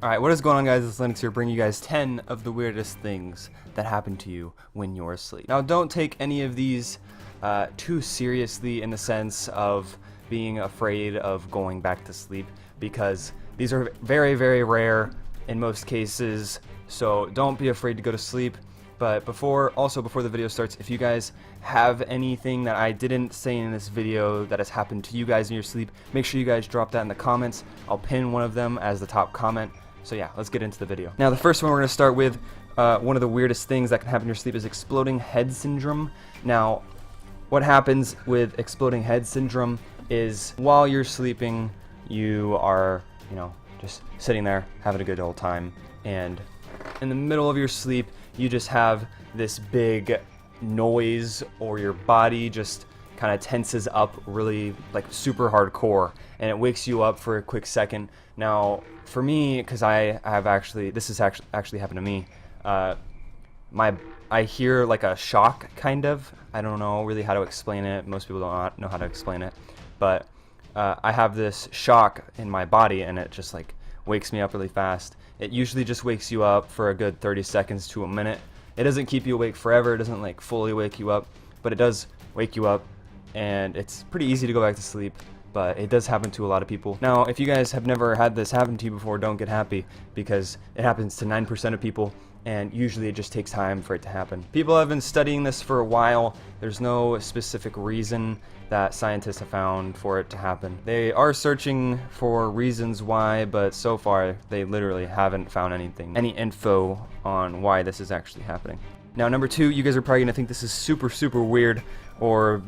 Alright, what is going on, guys? It's Linux here, bringing you guys 10 of the weirdest things that happen to you when you're asleep. Now, don't take any of these too seriously in the sense of being afraid of going back to sleep, because these are very, very rare in most cases, so don't be afraid to go to sleep. But before the video starts, if you guys have anything that I didn't say in this video that has happened to you guys in your sleep, make sure you guys drop that in the comments. I'll pin one of them as the top comment. So yeah, let's get into the video. Now the first one we're going to start with, one of the weirdest things that can happen in your sleep is exploding head syndrome. Now, what happens with exploding head syndrome is while you're sleeping, you are, just sitting there having a good old time, and in the middle of your sleep, you just have this big noise, or your body just kind of tenses up really, like, super hardcore, and it wakes you up for a quick second. Now, for me, because this has actually happened to me, I hear like a shock, kind of. I don't know really how to explain it. Most people don't know how to explain it, but I have this shock in my body, and it just like wakes me up really fast. It usually just wakes you up for a good 30 seconds to a minute. It doesn't keep you awake forever. It doesn't like fully wake you up, but it does wake you up, and it's pretty easy to go back to sleep, but it does happen to a lot of people. Now, if you guys have never had this happen to you before, don't get happy, because it happens to 9% of people, and usually it just takes time for it to happen. People have been studying this for a while. There's no specific reason that scientists have found for it to happen. They are searching for reasons why, but so far they literally haven't found any info on why this is actually happening. Now, number two, you guys are probably gonna think this is super, super weird, or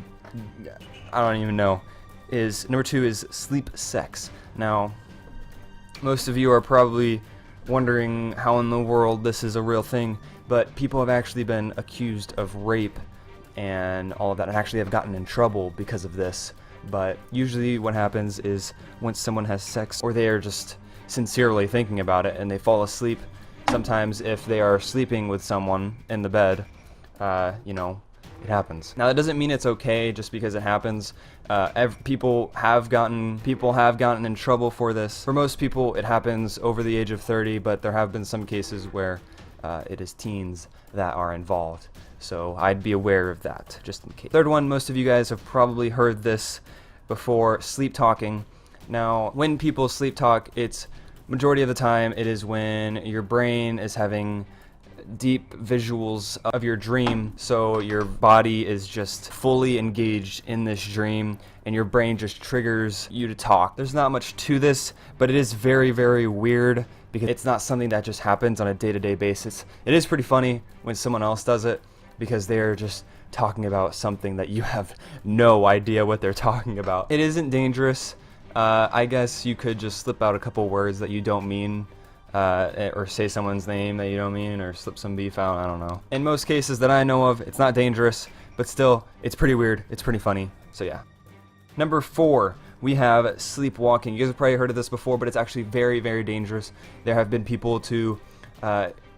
I don't even know. Number two is sleep sex. Now, most of you are probably wondering how in the world this is a real thing, but people have actually been accused of rape and all of that, and actually have gotten in trouble because of this. But usually what happens is once someone has sex, or they are just sincerely thinking about it and they fall asleep, sometimes if they are sleeping with someone in the bed, it happens. Now, that doesn't mean it's okay just because it happens. People have gotten in trouble for this. For most people, it happens over the age of 30, but there have been some cases where it is teens that are involved. So I'd be aware of that, just in case. Third one, most of you guys have probably heard this before, sleep talking. Now, when people sleep talk, it's majority of the time it is when your brain is having deep visuals of your dream, so your body is just fully engaged in this dream, and your brain just triggers you to talk. There's not much to this, but it is very, very weird, because it's not something that just happens on a day-to-day basis. It is pretty funny when someone else does it, because they're just talking about something that you have no idea what they're talking about. It isn't dangerous. I guess you could just slip out a couple words that you don't mean, or say someone's name that you don't mean, or slip some beef out, I don't know. In most cases that I know of, it's not dangerous, but still, it's pretty weird, it's pretty funny, so yeah. Number four, we have sleepwalking. You guys have probably heard of this before, but it's actually very, very dangerous. There have been people to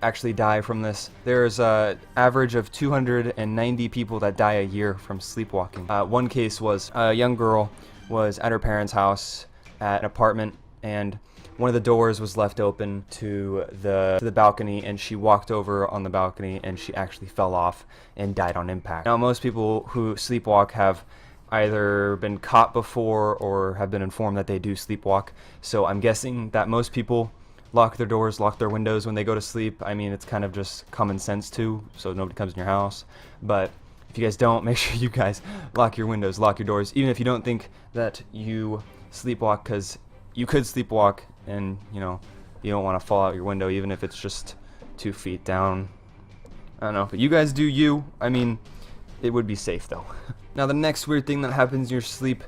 actually die from this. There's an average of 290 people that die a year from sleepwalking. One case was a young girl was at her parents' house at an apartment, and one of the doors was left open to the balcony, and she walked over on the balcony, and she actually fell off and died on impact. Now, most people who sleepwalk have either been caught before or have been informed that they do sleepwalk, so I'm guessing that most people lock their doors, lock their windows when they go to sleep. I mean, it's kind of just common sense too, so nobody comes in your house. But if you guys don't, make sure you guys lock your windows, lock your doors, even if you don't think that you sleepwalk, because you could sleepwalk and you don't want to fall out your window, even if it's just 2 feet down. I don't know, but you guys do you. I mean, it would be safe though. Now, the next weird thing that happens in your sleep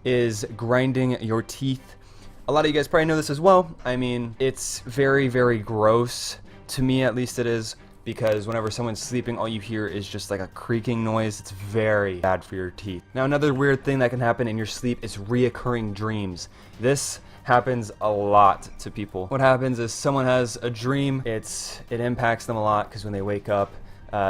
is grinding your teeth. A lot of you guys probably know this as well. I mean, it's very, very gross. To me, at least it is, because whenever someone's sleeping, all you hear is just like a creaking noise. It's very bad for your teeth. Now, another weird thing that can happen in your sleep is reoccurring dreams. This happens a lot to people. What happens is someone has a dream. It impacts them a lot, because when they wake up,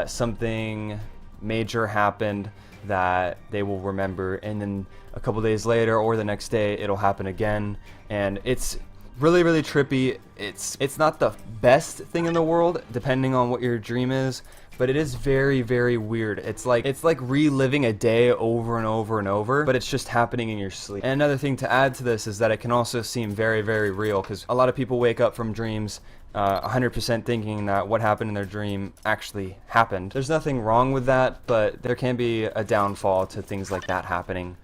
something major happened that they will remember, and then a couple days later or the next day it'll happen again, and it's Really, really trippy. It's not the best thing in the world, depending on what your dream is, but it is very, very weird. It's like reliving a day over and over and over, but it's just happening in your sleep. And another thing to add to this is that it can also seem very, very real, because a lot of people wake up from dreams 100% thinking that what happened in their dream actually happened. There's nothing wrong with that, but there can be a downfall to things like that happening.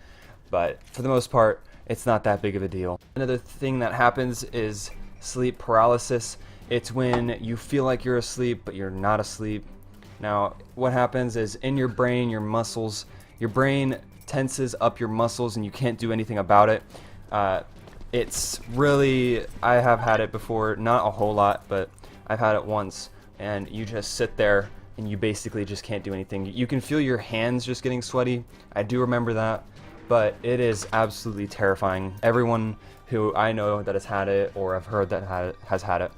But for the most part, it's not that big of a deal. Another thing that happens is sleep paralysis. It's when you feel like you're asleep, but you're not asleep. Now, what happens is in your brain, your brain tenses up your muscles and you can't do anything about it. It's really, I have had it before, not a whole lot, but I've had it once, and you just sit there and you basically just can't do anything. You can feel your hands just getting sweaty. I do remember that, but it is absolutely terrifying. Everyone who I know that has had it, or I've heard that has had it,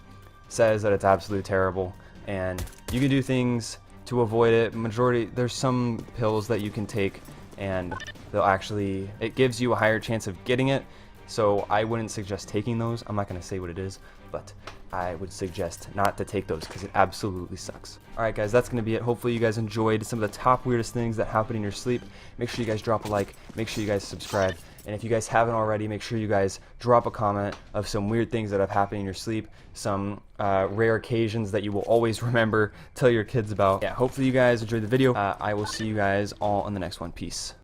says that it's absolutely terrible, and you can do things to avoid it. There's some pills that you can take, and it gives you a higher chance of getting it. So I wouldn't suggest taking those. I'm not going to say what it is, but I would suggest not to take those because it absolutely sucks. Alright guys, that's going to be it. Hopefully you guys enjoyed some of the top weirdest things that happen in your sleep. Make sure you guys drop a like. Make sure you guys subscribe. And if you guys haven't already, make sure you guys drop a comment of some weird things that have happened in your sleep. Some rare occasions that you will always remember. Tell your kids about. Yeah, hopefully you guys enjoyed the video. I will see you guys all in the next one. Peace.